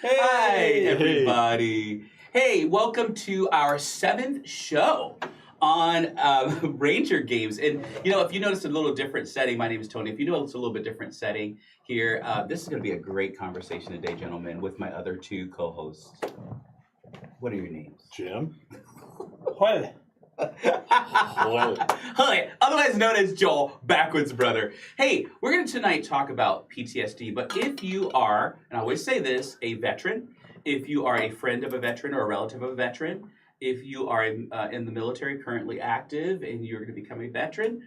Hi, everybody. Hey, welcome to our 7th show on Ranger Games. And, if you notice a little different setting, my name is Tony. If you notice a little bit different setting here, this is going to be a great conversation today, gentlemen, with my other 2 co-hosts. What are your names? Jim? Well, Hi, otherwise known as Joel, Backwoods Brother. Hey, we're going to tonight talk about PTSD, but if you are, and I always say this, a veteran, if you are a friend of a veteran or a relative of a veteran, if you are in the military currently active and you're going to become a veteran,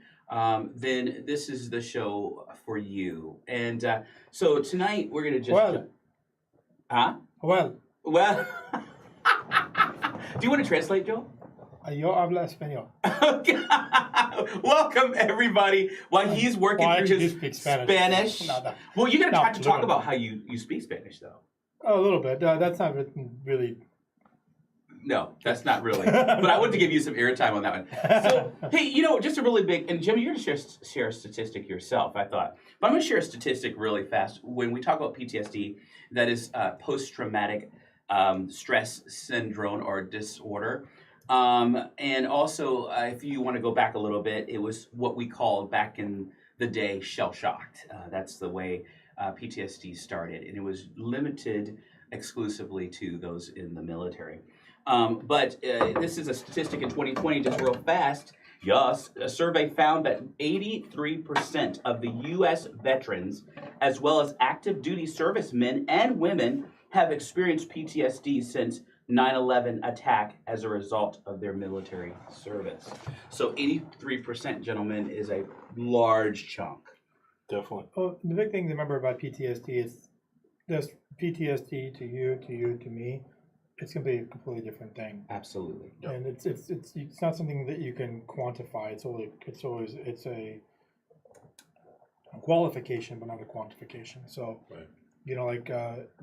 then this is the show for you. And so tonight we're going to just... Well. Do you want to translate, Joel? Yo habla español. Welcome, everybody. While he's working through his Spanish. Well, you got to talk about how you speak Spanish, though. A little bit. That's not really. No, that's not really. But I wanted to give you some airtime on that one. So, hey, just a really big, and Jim, you're going to share a statistic yourself, I thought. But I'm going to share a statistic really fast. When we talk about PTSD, that is post-traumatic stress syndrome or disorder. And also, if you want to go back a little bit, it was what we called back in the day shell-shocked. That's the way PTSD started, and it was limited exclusively to those in the military. But this is a statistic in 2020, just real fast. Yes, a survey found that 83% of the U.S. veterans, as well as active duty servicemen and women, have experienced PTSD since 9/11 attack as a result of their military service. So 83%, gentlemen, is a large chunk. Definitely. Well, the big thing to remember about PTSD is this PTSD to you, to me, it's going to be a completely different thing. Absolutely. Yep. And it's not something that you can quantify. It's a qualification, but not a quantification. So,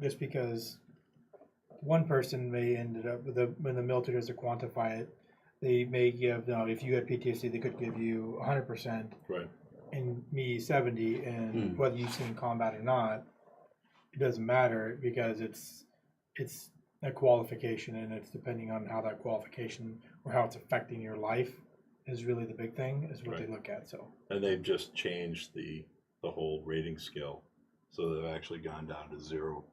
just because one person may end up when the military does to quantify it, they may give, if you had PTSD, they could give you 100%. Right. And me 70, and whether you've seen combat or not, it doesn't matter because it's a qualification, and it's depending on how that qualification or how it's affecting your life is really the big thing, is what they look at. So. And they've just changed the whole rating scale, so they've actually gone down to 0%.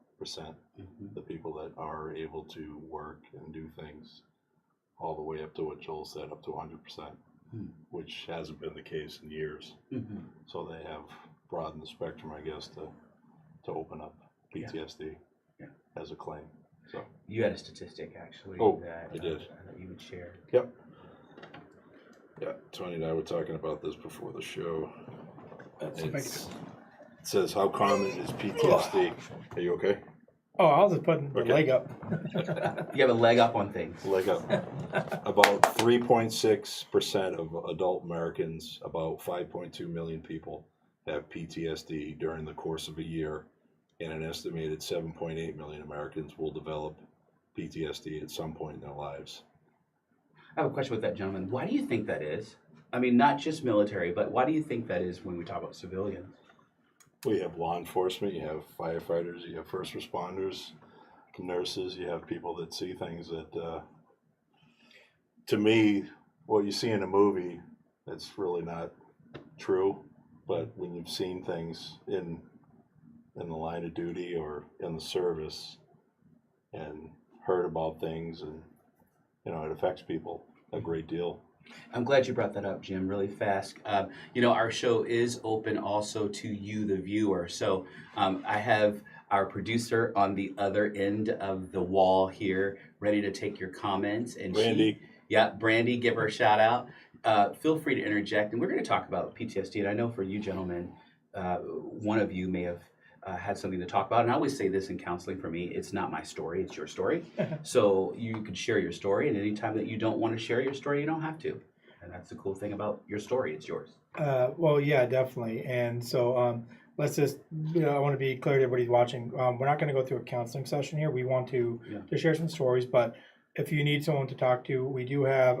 The people that are able to work and do things, all the way up to what Joel said, up to 100%, which hasn't been the case in years. So they have broadened the spectrum, I guess, to open up PTSD as a claim. So you had a statistic actually that I did. That you would share. Yep. Yeah, Tony and I were talking about this before the show. It says, how common is PTSD? Are you okay? Oh, I was just putting the leg up. You have a leg up on things. Leg up. About 3.6% of adult Americans, about 5.2 million people, have PTSD during the course of a year, and an estimated 7.8 million Americans will develop PTSD at some point in their lives. I have a question with that, gentleman. Why do you think that is? I mean, not just military, but why do you think that is when we talk about civilians? Well, you have law enforcement, you have firefighters, you have first responders, nurses, you have people that see things that, to me, what you see in a movie, that's really not true. But when you've seen things in the line of duty or in the service and heard about things, and, it affects people a great deal. I'm glad you brought that up, Jim, really fast. Our show is open also to you, the viewer. So I have our producer on the other end of the wall here, ready to take your comments. And Brandy. Brandy, give her a shout out. Feel free to interject. And we're going to talk about PTSD. And I know for you gentlemen, one of you may have had something to talk about. And I always say this in counseling, for me, it's not my story, it's your story. So you can share your story, and anytime that you don't want to share your story, you don't have to. And that's the cool thing about your story, it's yours. Well, yeah, definitely. And so let's just, I want to be clear to everybody watching. We're not going to go through a counseling session here. We want to share some stories, but if you need someone to talk to, we do have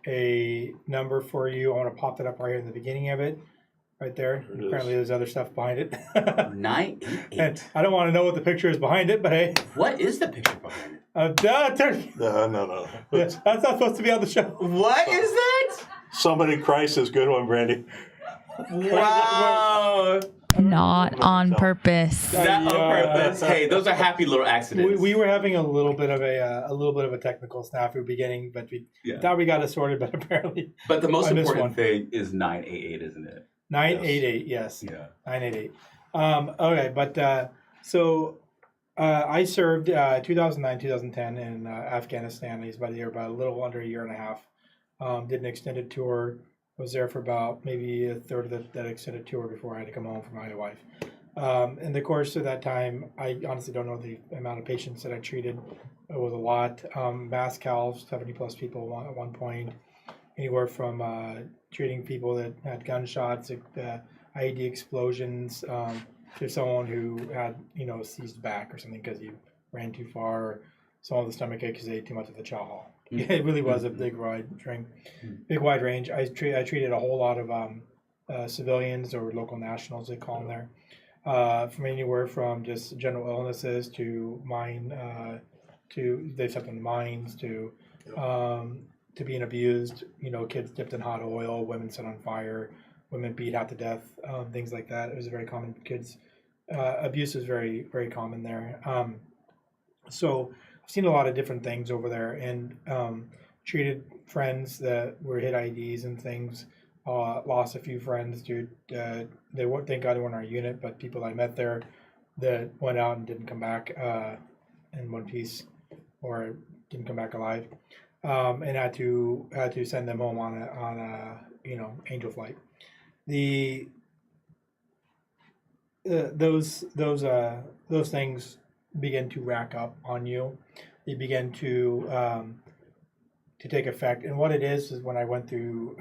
a number for you. I want to pop that up right here in the beginning of it. right there. There it is. Apparently, there's other stuff behind it. 988. And I don't want to know what the picture is behind it, but hey. What is the picture behind it? No. That's not supposed to be on the show. What is that? Somebody in crisis. Good one, Brandy. Wow. Not on purpose. Not on purpose. Hey, those are happy little accidents. We were having a little bit of a technical snafu beginning, but we thought we got it sorted, but apparently. But the most I missed important one. thing is 988, isn't it? 988, yes. Yeah. 988. Okay, but so I served 2009, 2010 in Afghanistan. I was about a little under a year and a half. Did an extended tour. Was there for about maybe a third of that extended tour before I had to come home for my wife. In the course of that time, I honestly don't know the amount of patients that I treated. It was a lot. Mass calves, 70 plus people at one point. Anywhere from treating people that had gunshots, IED explosions, to someone who had, seized back or something because he ran too far, or someone with a stomach ache because they ate too much of the chow hall. It really was a big wide range. I treated a whole lot of civilians or local nationals, they call them there, from anywhere from just general illnesses to they stepped in mines to being abused. Kids dipped in hot oil, women set on fire, women beat half to death, things like that. It was very common. Kids abuse is very, very common there. So I've seen a lot of different things over there, and treated friends that were hit IEDs and things. Lost a few friends due they weren't, thank God they weren't in our unit, but people I met there that went out and didn't come back in one piece, or didn't come back alive, and had to send them home on a angel flight. Those things begin to rack up on you. They begin to take effect. And what it is when I went through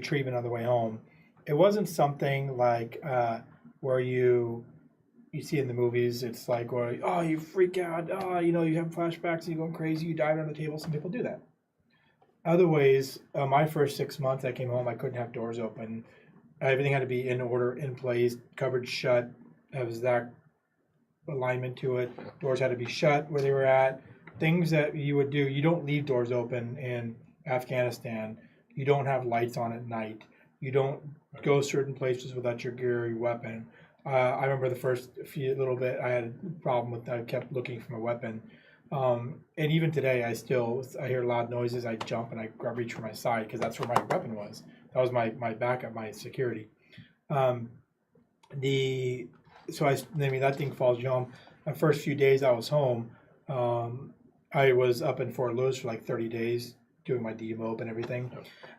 treatment on the way home, it wasn't something like where you see in the movies. It's like, where, oh, you freak out, you have flashbacks and you're going crazy, you dive on the table. Some people do that. Other ways, my first 6 months I came home, I couldn't have doors open. Everything had to be in order, in place, cupboard shut. There was that alignment to it. Doors had to be shut where they were at. Things that you would do. You don't leave doors open in Afghanistan. You don't have lights on at night. You don't go certain places without your gear or your weapon. I remember the first little bit I had a problem with. I kept looking for my weapon. And even today, I hear loud noises. I jump and I reach for my side because that's where my weapon was. That was my backup, my security. So that thing follows you home. The first few days I was home, I was up in Fort Lewis for like 30 days doing my demob and everything.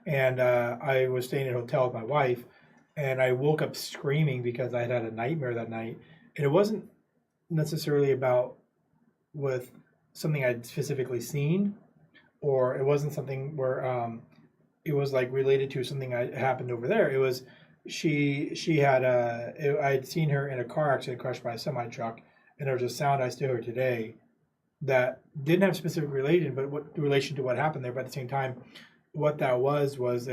And I was staying in a hotel with my wife, and I woke up screaming because I had had a nightmare that night. And it wasn't necessarily about with something I'd specifically seen, or it wasn't something where it was like related to something that happened over there. It was she had I had seen her in a car accident crushed by a semi truck, and there was a sound I still hear today that didn't have specific relation to what happened there. But at the same time, what that was as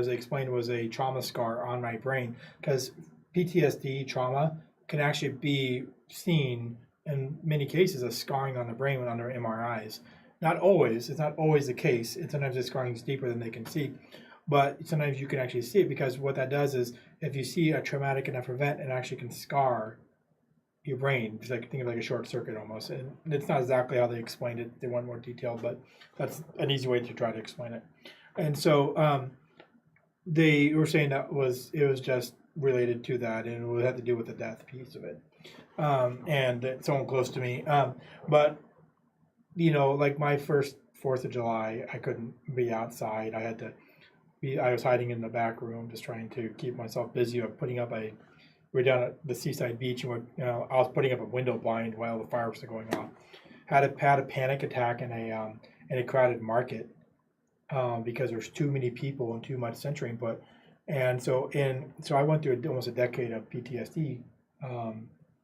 I explained, was a trauma scar on my brain, because PTSD trauma can actually be seen in many cases as scarring on the brain when under MRIs. Not always. It's not always the case. And sometimes the scarring is deeper than they can see. But sometimes you can actually see it, because what that does is if you see a traumatic enough event, it actually can scar your brain. It's like, think of like a short circuit almost. And it's not exactly how they explained it. They want more detail, but that's an easy way to try to explain it. And so they were saying it was just related to that, and it had to do with the death piece of it. And it's someone close to me. But like my first 4th of July, I couldn't be outside. I was hiding in the back room, just trying to keep myself busy. We're down at the seaside beach, and I was putting up a window blind while the fireworks were going off. Had a panic attack in a crowded market because there's too many people and too much sensory input. And so I went through almost a decade of PTSD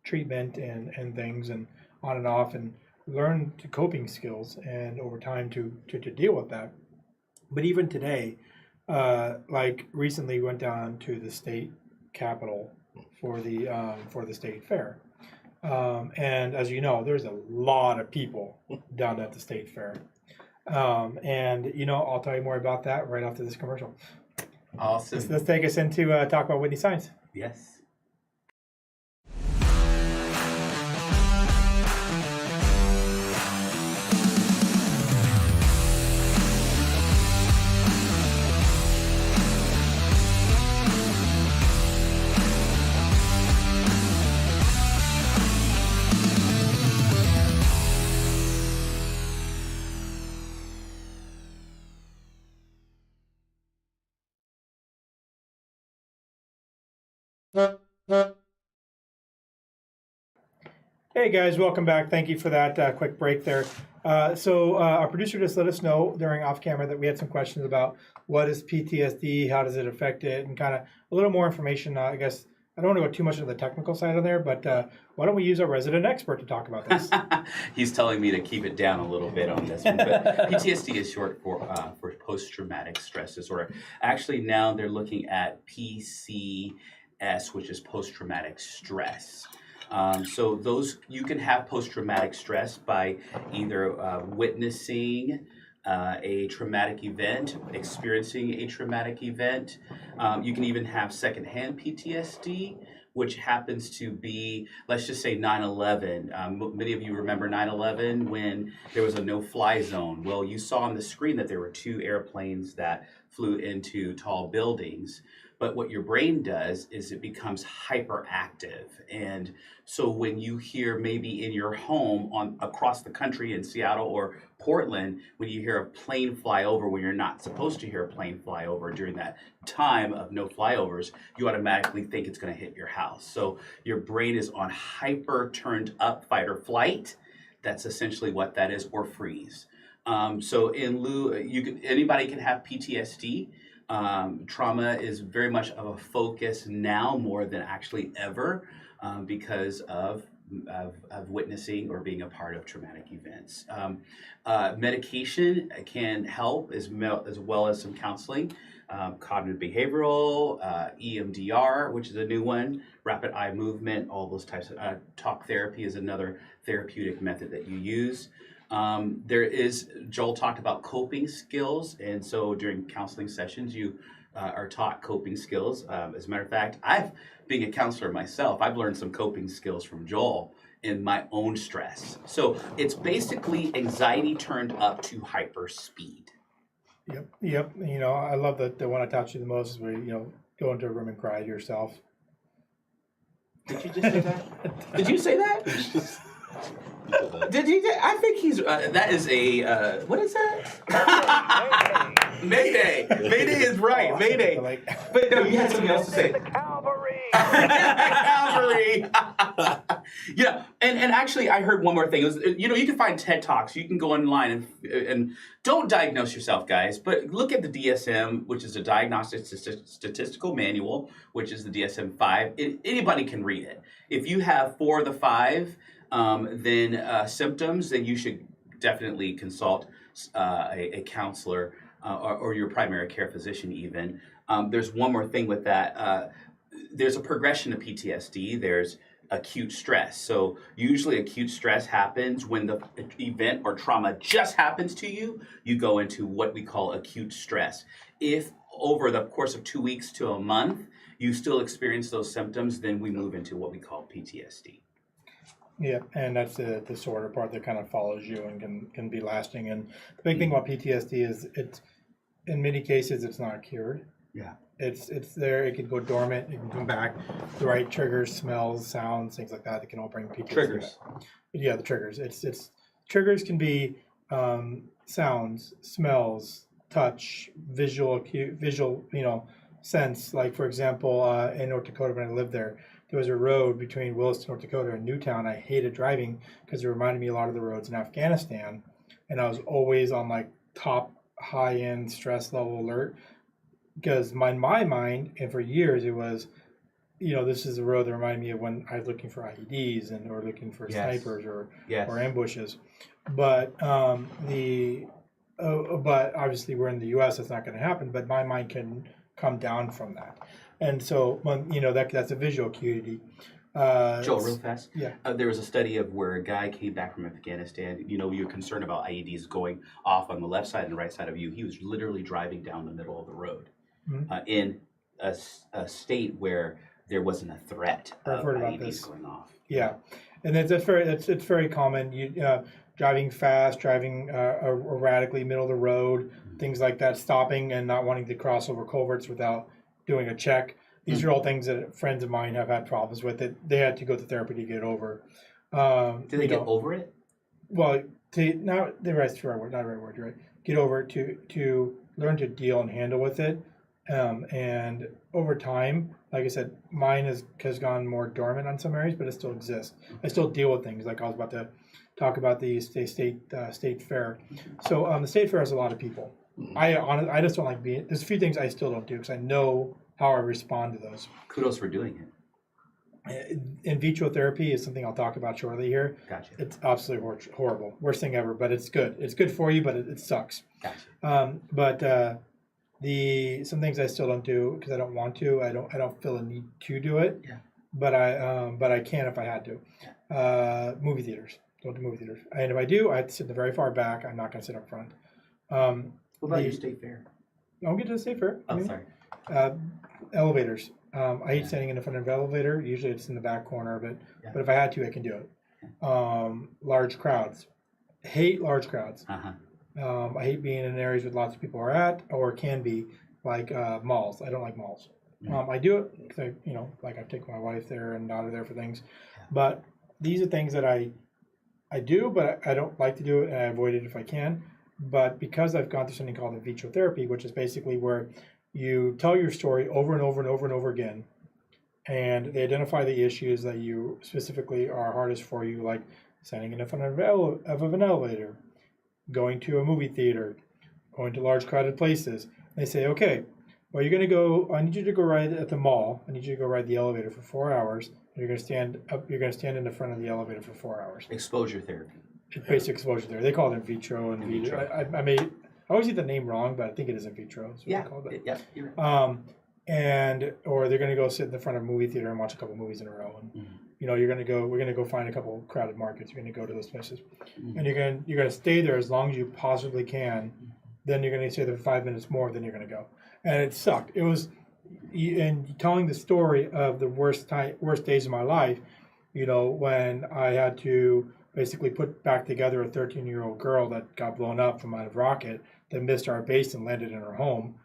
treatment and things, and on and off, and learned coping skills and over time to deal with that. But even today, like recently went down to the state capitol for the state fair. And as you know, there's a lot of people down at the state fair. And I'll tell you more about that right after this commercial. Awesome. Let's take us into talk about Whitney Science. Yes. Hey guys, welcome back. Thank you for that quick break there. So our producer just let us know during off camera that we had some questions about what is PTSD, how does it affect it, and kind of a little more information. I guess I don't want to go too much into the technical side of there, but why don't we use our resident expert to talk about this? He's telling me to keep it down a little bit on this one, but PTSD is short for post-traumatic stress disorder. Actually, now they're looking at PCS, which is post-traumatic stress. So you can have post-traumatic stress by either witnessing a traumatic event, experiencing a traumatic event. You can even have secondhand PTSD, which happens to be, let's just say 9/11. Many of you remember 9/11 when there was a no-fly zone. Well, you saw on the screen that there were 2 airplanes that flew into tall buildings. But what your brain does is it becomes hyperactive. And so when you hear maybe in your home across the country in Seattle or Portland, when you hear a plane fly over when you're not supposed to hear a plane fly over during that time of no flyovers, you automatically think it's going to hit your house. So your brain is on hyper turned up fight or flight. That's essentially what that is, or freeze. So in lieu, anybody can have PTSD. Trauma is very much of a focus now more than actually ever because of witnessing or being a part of traumatic events. Medication can help as well as some counseling. Cognitive behavioral, EMDR, which is a new one, rapid eye movement, all those types of talk therapy is another therapeutic method that you use. Joel talked about coping skills, and so during counseling sessions, you are taught coping skills. As a matter of fact, being a counselor myself, I've learned some coping skills from Joel in my own stress. So it's basically anxiety turned up to hyper speed. Yep. I love the one I taught you the most is where go into a room and cry to yourself. Did you just say that? Did you say that? Did he? I think he's. That is a. What is that? Mayday. Mayday is right. Mayday. But no, you had something else to say. Calvary. Calvary. Yeah, and actually, I heard one more thing. It was, you can find TED Talks. You can go online and don't diagnose yourself, guys. But look at the DSM, which is a Diagnostic Statistical Manual, which is the DSM-5. Anybody can read it. If you have 4 of the 5. Then symptoms, then you should definitely consult a counselor or your primary care physician even. There's one more thing with that. There's a progression of PTSD. There's acute stress. So usually acute stress happens when the event or trauma just happens to you. You go into what we call acute stress. If over the course of 2 weeks to a month, you still experience those symptoms, then we move into what we call PTSD. Yeah, and that's the disorder part that kind of follows you and can be lasting. And the big thing about PTSD is in many cases it's not cured. Yeah. It's there. It can go dormant. It can come back. The right triggers, smells, sounds, things like that. It can all bring PTSD. Triggers. Yeah, the triggers. It's triggers can be sounds, smells, touch, visual, sense. Like for example, in North Dakota when I lived there. There was a road between Williston, North Dakota and Newtown. I hated driving because it reminded me a lot of the roads in Afghanistan. And I was always on top high-end stress level alert because in my mind, and for years it was, this is a road that reminded me of when I was looking for IEDs or looking for snipers or ambushes. But the but obviously we're in the U.S. That's not going to happen. But my mind can come down from that, and so that's a visual acuity. Joel, real fast. Yeah. There was a study of where a guy came back from Afghanistan. You're concerned about IEDs going off on the left side and the right side of you. He was literally driving down the middle of the road in a state where there wasn't a threat of IEDs going off. Yeah, and it's very common. Driving fast, driving erratically, middle of the road, things like that, stopping and not wanting to cross over culverts without doing a check. These are all things that friends of mine have had problems with. That they had to go to therapy to get over. Did they get over it? Well, not the right word. You're right. Get over it to learn to deal and handle with it. And over time, like I said, mine has gone more dormant on some areas, but it still exists. I still deal with things like I was about to talk about the state fair. So the state fair has a lot of people. I just don't like being. There's a few things I still don't do because I know how I respond to those. Kudos for doing it. In vitro therapy is something I'll talk about shortly here. Gotcha. It's absolutely horrible, worst thing ever, but it's good. It's good for you, but it sucks. Gotcha. But some things I still don't do because I don't want to. I don't feel a need to do it. Yeah. But I can if I had to. Yeah. Movie theaters. Don't do movie theaters. And if I do, I have to sit in the very far back. I'm not going to sit up front. What about your state fair? I'll get to the state fair. Oh, sorry. Elevators. I hate standing in the front of an elevator. Usually it's in the back corner of it. Yeah. But if I had to, I can do it. Large crowds. Hate large crowds. I hate being in areas where lots of people are at or can be, like malls. I don't like malls. I do it because I take my wife there and daughter there for things. But these are things that I do, but I don't like to do it, and I avoid it if I can. But because I've gone through something called in vitro therapy, which is basically where you tell your story over and over and over and over again, and they identify the issues that you specifically are hardest for you, like standing in front of an elevator, going to a movie theater, going to large crowded places. They say, okay, well, you're going to go, I need you to go ride at the mall. I need you to go ride the elevator for 4 hours. You're going to stand up, you're going to stand in the front of the elevator for 4 hours. Exposure therapy. Basic exposure therapy. They call it in vitro and vitro. I always get the name wrong, but I think it is in vitro. That's what they call it. Yeah, you're right. Or they're going to go sit in the front of a movie theater and watch a couple movies in a row. And we're going to go find a couple crowded markets. You're going to go to those places, and you're going to stay there as long as you possibly can. Then you're going to stay there for 5 minutes more. Then you're going to go, and it sucked. It was, and telling the story of the worst days of my life. When I had to basically put back together a 13-year-old girl that got blown up from out of rocket that missed our base and landed in her home,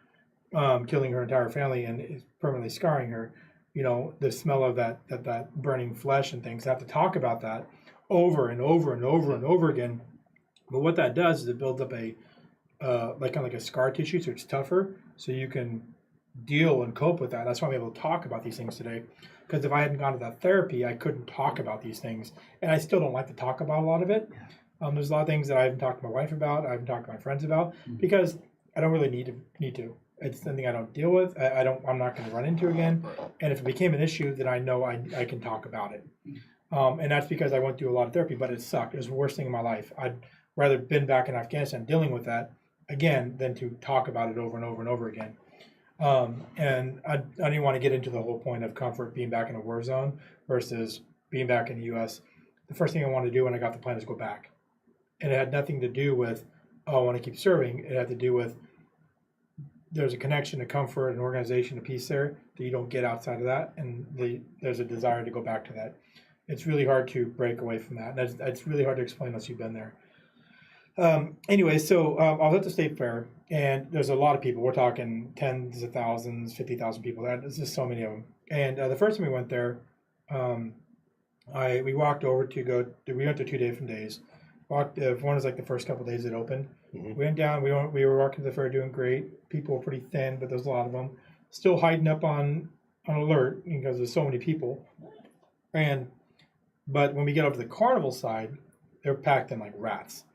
killing her entire family and permanently scarring her. The smell of that burning flesh and things. I have to talk about that over and over and over and over again. But what that does is it builds up a kind of like a scar tissue, so it's tougher, so you can deal and cope with that. That's why I'm able to talk about these things today. Because if I hadn't gone to that therapy, I couldn't talk about these things, and I still don't like to talk about a lot of it. There's a lot of things that I haven't talked to my wife about, I haven't talked to my friends about, because I don't really need to. It's something I don't deal with. I'm not going to run into again. And if it became an issue, then I know I can talk about it. And that's because I went through a lot of therapy, but it sucked. It was the worst thing in my life. I'd rather been back in Afghanistan dealing with that again than to talk about it over and over and over again. And I didn't want to get into the whole point of comfort being back in a war zone versus being back in the U.S. The first thing I wanted to do when I got the plan is go back. And it had nothing to do with, I want to keep serving. It had to do with there's a connection, a comfort, an organization, a peace there that you don't get outside of that. And there's a desire to go back to that. It's really hard to break away from that. It's really hard to explain unless you've been there. Anyway, so I was at the state fair, and there's a lot of people. We're talking tens of thousands, 50,000 people. There's just so many of them. And the first time we went there, we walked over we went to 2 different days. One was like the first couple of days it opened. We went down, we were walking to the fair doing great. People were pretty thin, but there's a lot of them. Still hiding up on alert because there's so many people. But when we get over to the carnival side, they're packed in like rats.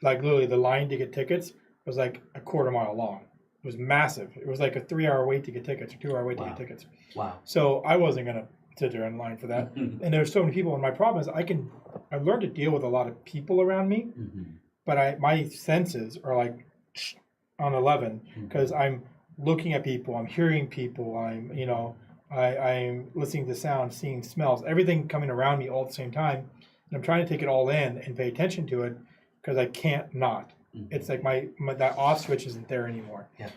Like literally the line to get tickets was like a quarter mile long. It was massive. It was like a 3-hour wait to get tickets or 2-hour wait to get tickets. Wow. So I wasn't going to sit there in line for that. And there's so many people. And my problem is I've learned to deal with a lot of people around me, but my senses are like on 11 because I'm looking at people, I'm hearing people, I'm listening to sound, seeing smells, everything coming around me all at the same time, and I'm trying to take it all in and pay attention to it because I can't not. It's like my that off switch isn't there anymore. Yeah.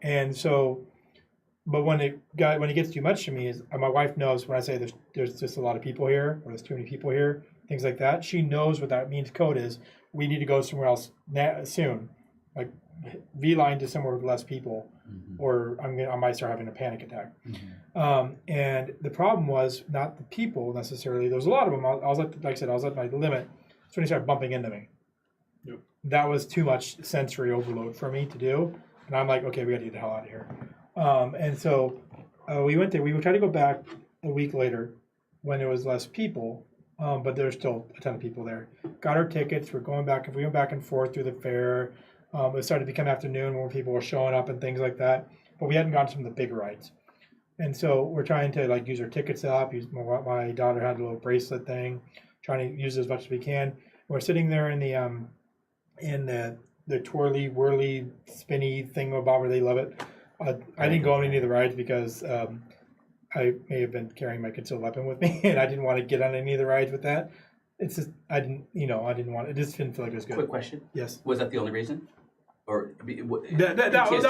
And so, but when it gets too much to me, is my wife knows when I say there's just a lot of people here or there's too many people here, things like that. She knows what that means. Code is we need to go somewhere else soon, like V-line to somewhere with less people, or I might start having a panic attack. And the problem was not the people necessarily. There was a lot of them. I was like I said, I was at my limit. So when he started bumping into me. Yep. That was too much sensory overload for me to do. And I'm like, okay, we got to get the hell out of here. And so we went there. We would try to go back a week later when there was less people, but there was still a ton of people there. Got our tickets. We went back and forth through the fair. It started to become afternoon when people were showing up and things like that. But we hadn't gone to some of the big rides. And so we're trying to like use our tickets up. My daughter had a little bracelet thing, trying to use it as much as we can. We're sitting there in the twirly, whirly, spinny thingamabob. They love it. I didn't go on any of the rides because I may have been carrying my concealed weapon with me, and I didn't want to get on any of the rides with that. It's just I didn't want. It just didn't feel like it was good. Quick question. Yes. Was that the only reason? Or That was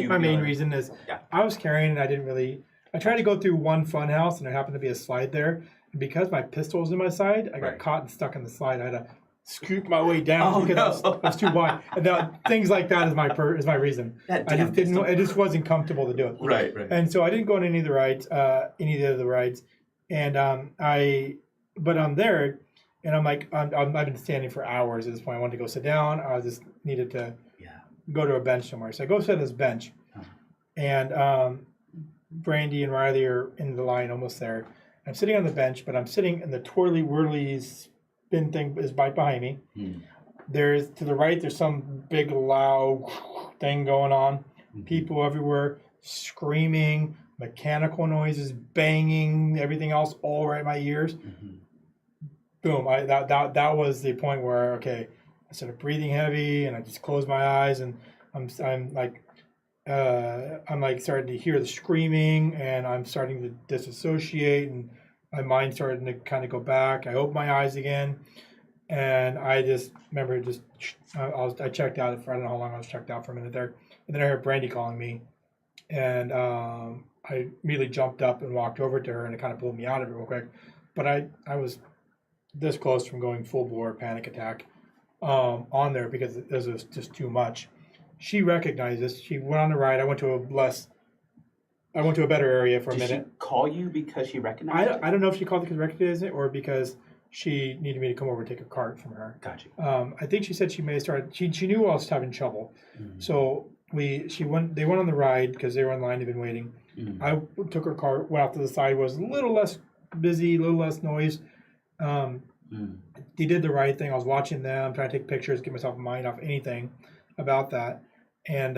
my main reason is I was carrying and I didn't really. I tried to go through one fun house and there happened to be a slide there, and because my pistol was in my side, I got caught and stuck in the slide. I had to scoop my way down because I was too wide. And things like that is my reason. I just didn't. It just wasn't comfortable to do it. Right. And so I didn't go on any of the rides, and but I'm there, and I'm like, I've been standing for hours at this point. I wanted to go sit down. I just needed to go to a bench somewhere. So I go sit on this bench, and Brandy and Riley are in the line almost there. I'm sitting on the bench, but I'm sitting in the twirly whirly spin thing is right behind me. There's to the right. There's some big loud thing going on. People everywhere screaming, mechanical noises, banging, everything else all right in my ears. Boom! That was the point where I started breathing heavy, and I just closed my eyes, and I'm starting to hear the screaming, and I'm starting to disassociate, and my mind's starting to kind of go back. I opened my eyes again, and I just remember I checked out. I don't know how long I was checked out for a minute there, and then I heard Brandy calling me, and I immediately jumped up and walked over to her, and it kind of pulled me out of it real quick. But I was this close from going full bore panic attack on there because this was just too much. She recognized this. She went on the ride. I went to a better area for a minute. Did she call you because she recognized it? I don't know if she called because she recognized it or because she needed me to come over and take a cart from her. Gotcha. I think she said she may have started. She knew I was having trouble, so they went on the ride because they were in line. They've been waiting. I took her cart, went off to the side. Was a little less busy, a little less noise. They did the right thing. I was watching them, trying to take pictures, get myself a mind off anything about that. And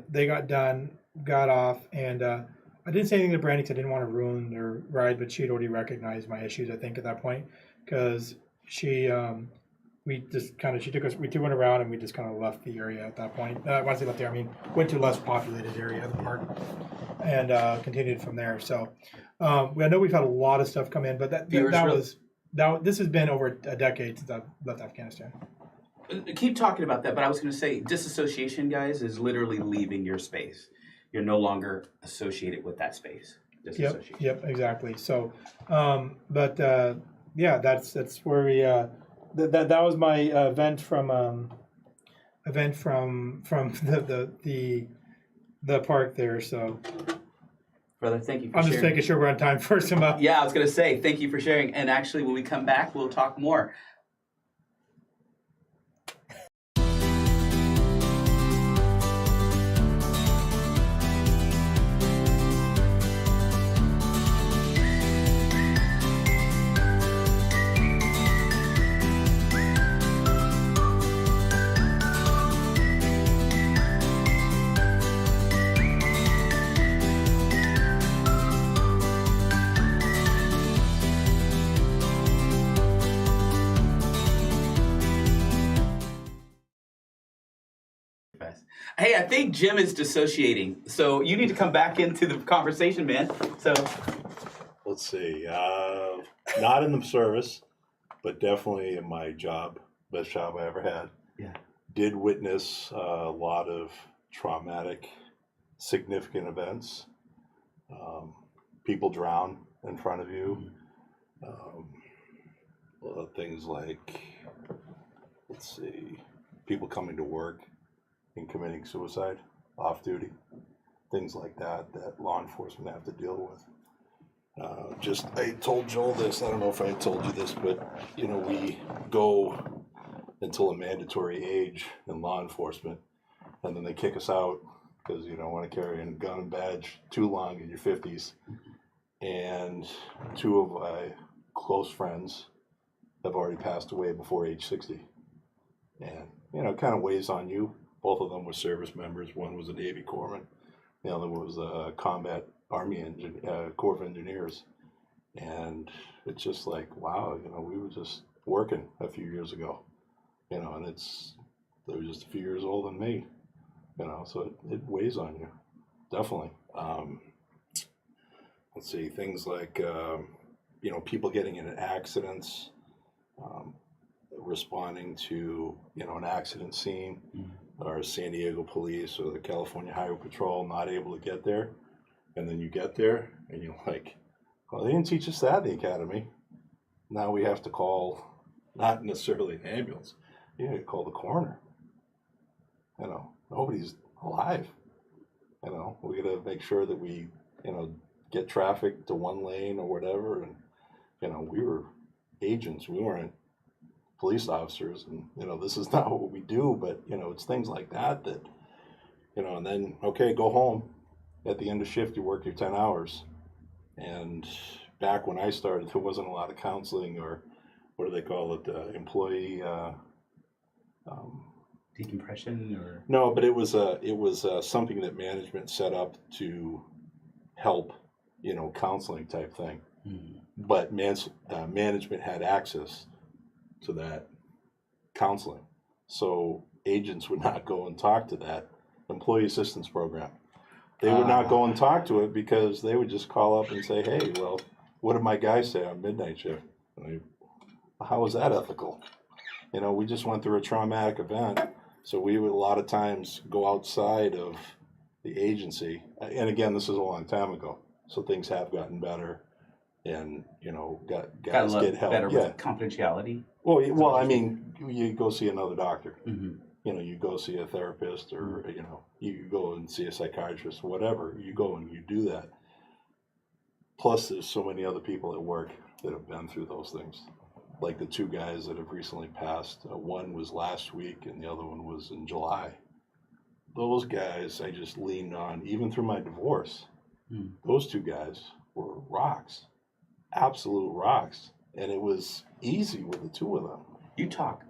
they got done, got off, and I didn't say anything to Brandy because I didn't want to ruin their ride, but she had already recognized my issues, I think, at that point, because we went around and we just kind of left the area at that point. When I say left there, I mean went to a less populated area of the park and continued from there. So I know we've had a lot of stuff come in, but this has been over a decade since I've left Afghanistan. Keep talking about that, but I was going to say disassociation, guys, is literally leaving your space. You're no longer associated with that space. Yep, exactly. So, that's where we. That was my event from the park there. So, brother, thank you for sharing. I'm just making sure we're on time for some. Yeah, I was going to say thank you for sharing. And actually, when we come back, we'll talk more. Hey, I think Jim is dissociating, so you need to come back into the conversation, man. So Let's see. Not in the service, but definitely in my job, best job I ever had. Yeah. Did witness a lot of traumatic, significant events. People drown in front of you. Things like, let's see, people coming to work and committing suicide off duty. Things like that law enforcement have to deal with. I told Joel this, I don't know if I told you this, but, we go until a mandatory age in law enforcement, and then they kick us out because you don't want to carry a gun and badge too long in your 50s. And two of my close friends have already passed away before age 60. And, it kind of weighs on you. Both of them were service members. One was a Navy corpsman. The other was a combat Army Corps of Engineers. And it's just like, wow, we were just working a few years ago, and they were just a few years older than me, so it weighs on you, definitely. Let's see, things like, people getting into accidents, responding to, an accident scene, or San Diego police or the California Highway Patrol not able to get there. And then you get there and you're like, well, they didn't teach us that in the academy. Now we have to call, not necessarily an ambulance, you have to call the coroner. Nobody's alive. We got to make sure that we, get traffic to one lane or whatever. And, we were agents, we weren't police officers. And, this is not what we do, but, it's things like that, and then, okay, go home. At the end of shift, you work your 10 hours. And back when I started, there wasn't a lot of counseling, or what do they call it, employee decompression, or no, but it was something that management set up to help, counseling type thing. But management had access to that counseling, so agents would not go and talk to that employee assistance program. They would not go and talk to it because they would just call up and say, hey, well, what did my guy say on midnight shift? How is that ethical? We just went through a traumatic event, so we would a lot of times go outside of the agency. And again, this is a long time ago, so things have gotten better, and guys get help. Better with confidentiality. Well, I mean, you go see another doctor. You go see a therapist, or you go and see a psychiatrist, whatever. You go and you do that. Plus, there's so many other people at work that have been through those things. Like the two guys that have recently passed. One was last week, and the other one was in July. Those guys I just leaned on, even through my divorce. Those two guys were rocks, absolute rocks, and it was easy with the two of them. You talk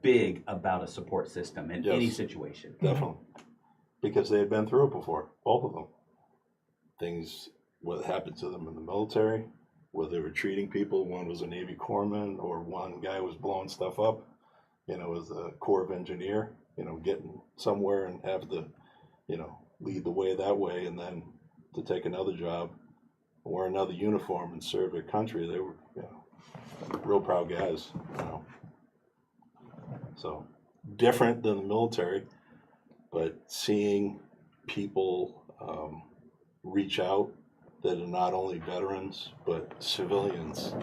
big about a support system in any situation. Definitely. Because they had been through it before, both of them. Things, what happened to them in the military, where they were treating people. One was a Navy corpsman, or one guy was blowing stuff up, as a Corps of Engineer, getting somewhere and have to, lead the way that way, and then to take another job, wear another uniform and serve their country. They were, real proud guys, So different than the military, but seeing people reach out that are not only veterans but civilians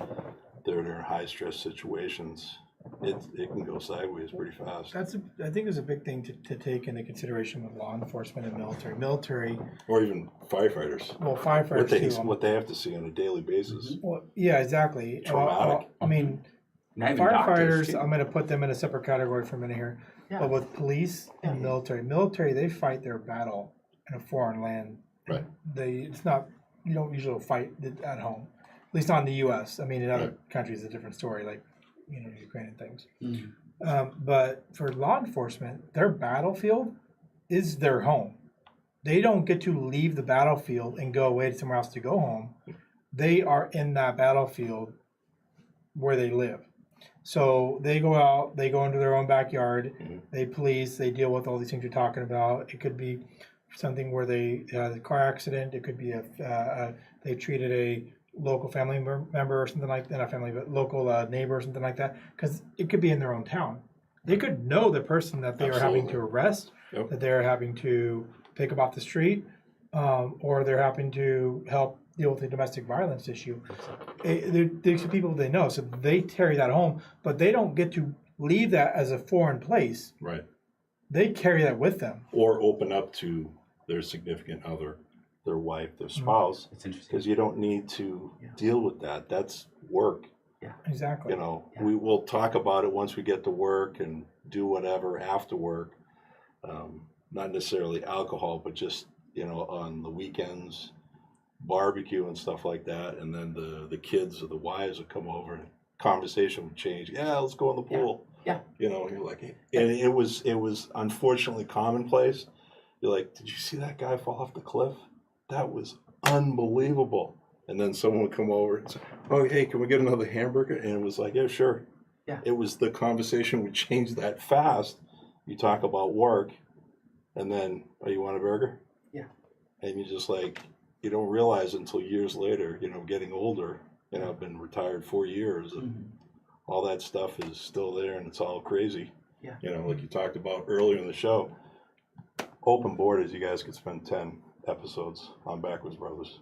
that are in high stress situations, it can go sideways pretty fast. I think is a big thing to take into consideration with law enforcement and military. Or even firefighters. Well, firefighters what they have to see on a daily basis. Well, yeah, exactly. Traumatic. I mean, firefighters, I'm going to put them in a separate category for a minute here. Yeah. But with police and military, they fight their battle in a foreign land. Right. You don't usually fight at home, at least not in the U.S. I mean, in other countries, it's a different story, like Ukraine and things. But for law enforcement, their battlefield is their home. They don't get to leave the battlefield and go away to somewhere else to go home. They are in that battlefield where they live. So they go out, they go into their own backyard, Mm-hmm. they police, they deal with all these things you're talking about. It could be something where they had a car accident. It could be they treated a local family member or something like that, not family, but local neighbor or something like that. Because it could be in their own town. They could know the person that they are having to arrest, Yep. that they're having to pick up off the street, or they're having to help deal with a domestic violence issue. There's people they know, so they carry that home, but they don't get to leave that as a foreign place. Right. They carry that with them. Or open up to their significant other, their wife, their spouse. It's interesting. Because you don't need to deal with that. That's work. Yeah. Exactly. You know, we will talk about it once we get to work and do whatever after work. Not necessarily alcohol, but just, you know, on the weekends, barbecue and stuff like that. And then the kids or the wives would come over and conversation would change. Yeah, let's go in the pool. Yeah. You know, you're like, and it was unfortunately commonplace. You're like, did you see that guy fall off the cliff? That was unbelievable. And then someone would come over and say, oh, hey, can we get another hamburger? And it was like, yeah, sure. Yeah. It was the conversation would change that fast. You talk about work, and then, oh, you want a burger? Yeah. And you just like, you don't realize until years later, you know, getting older, you know, I've been retired 4 years, and all that stuff is still there, and it's all crazy. Yeah. You know, like you talked about earlier in the show, open borders, you guys could spend 10 episodes on Backwards Brothers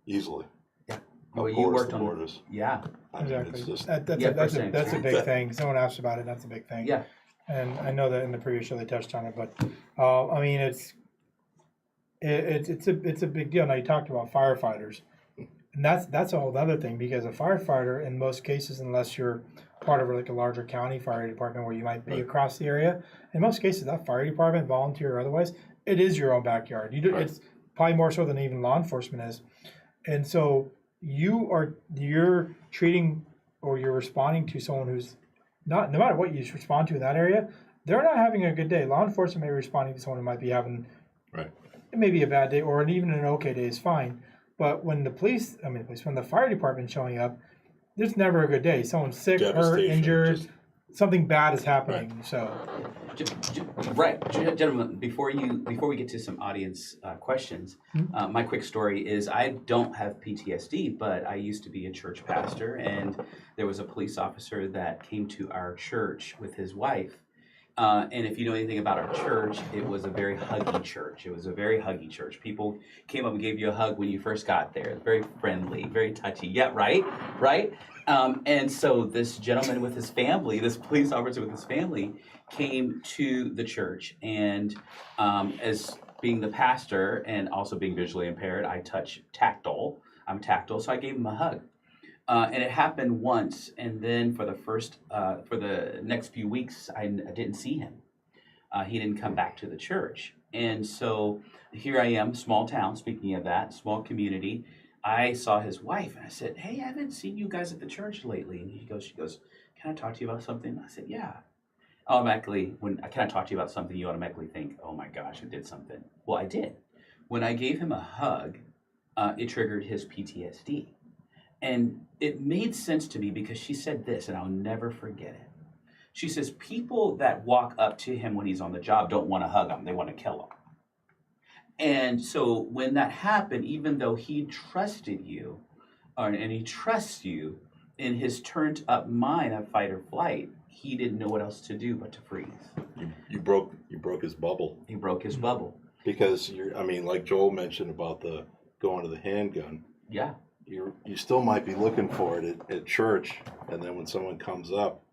easily. Yeah. How Well, you porous worked the on borders. Yeah. I mean, Exactly. it's just, That's a big thing. Someone asked about it. That's a big thing. Yeah. And I know that in the previous show they touched on it, but I mean it's a big deal. Now you talked about firefighters, and that's a whole other thing, because a firefighter in most cases, unless you're part of like a larger county fire department where you might be across the area, in most cases that fire department, volunteer or otherwise, it is your own backyard. It's probably more so than even law enforcement is, and so you're treating or you're responding to someone who's not, no matter what you respond to in that area, they're not having a good day. Law enforcement may be responding to someone who might be having maybe a bad day, or even an okay day is fine. But when when the fire department's showing up, there's never a good day. Someone's sick, hurt, injured, something bad is happening. Right. So, Right, gentlemen. Before we get to some audience questions, my quick story is I don't have PTSD, but I used to be a church pastor, and there was a police officer that came to our church with his wife. And if you know anything about our church, it was a very huggy church. People came up and gave you a hug when you first got there. Very friendly, very touchy. Yeah, right. And so this gentleman with his family, this police officer with his family, came to the church. And as being the pastor and also being visually impaired, I'm tactile, so I gave him a hug. And it happened once, and then for the next few weeks, I didn't see him. He didn't come back to the church. And so here I am, small town, speaking of that, small community. I saw his wife, and I said, hey, I haven't seen you guys at the church lately. And she goes, can I talk to you about something? I said, yeah. Automatically, when can I talk to you about something, you automatically think, oh my gosh, I did something. Well, I did. When I gave him a hug, it triggered his PTSD. And it made sense to me because she said this, and I'll never forget it. She says, people that walk up to him when he's on the job don't want to hug him. They want to kill him. And so when that happened, even though he trusted you, and he trusts you, in his turned up mind of fight or flight, he didn't know what else to do but to freeze. you broke his bubble. He broke his bubble. Because like Joel mentioned about the going to the handgun. Yeah. You still might be looking for it at church, and then when someone comes up,